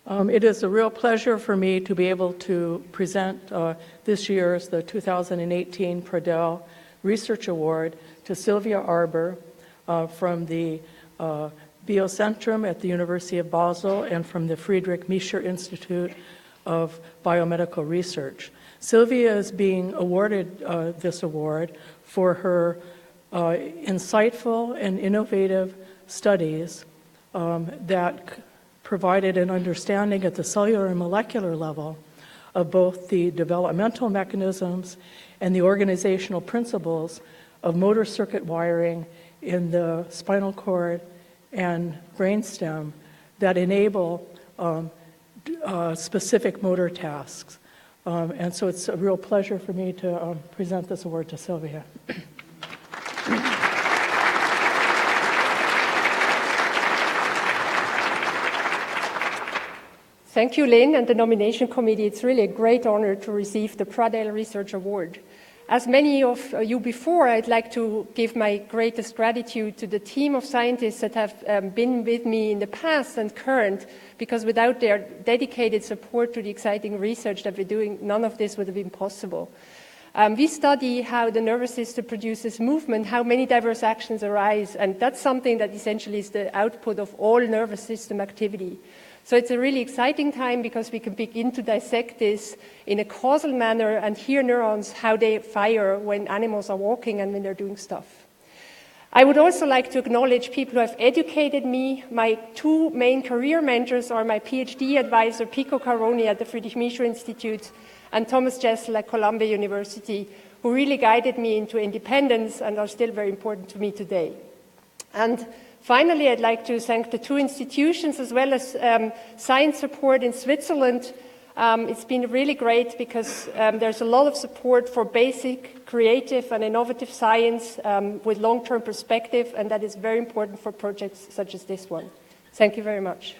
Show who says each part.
Speaker 1: It is a real pleasure for me to be able to present this year's, the 2018 Pradel Research Award to Silvia Arber from the Biocentrum at the University of Basel and from the Friedrich Miescher Institute of Biomedical Research. Silvia is being awarded this award for her insightful and innovative studies that provided an understanding at the cellular and molecular level of both the developmental mechanisms and the organizational principles of motor circuit wiring in the spinal cord and brainstem that enable specific motor tasks. And so it's a real pleasure for me to present this award to Silvia.
Speaker 2: Thank you, Lynn, and the nomination committee. It's really a great honor to receive the Pradel Research Award. As many of you before, I'd like to give my greatest gratitude to the team of scientists that have been with me in the past and current, because without their dedicated support to the exciting research that we're doing, none of this would have been possible. We study how the nervous system produces movement, how many diverse actions arise, and that's something that essentially is the output of all nervous system activity. So it's a really exciting time because we can begin to dissect this in a causal manner and hear neurons, how they fire when animals are walking and when they're doing stuff. I would also like to acknowledge people who have educated me. My two main career mentors are my PhD advisor, Pico Caroni at the Friedrich Miescher Institute, and Thomas Jessel at Columbia University, who really guided me into independence and are still very important to me today. And finally, I'd like to thank the two institutions as well as science support in Switzerland. It's been really great because there's a lot of support for basic, creative and innovative science with long-term perspective, and that is very important for projects such as this one. Thank you very much.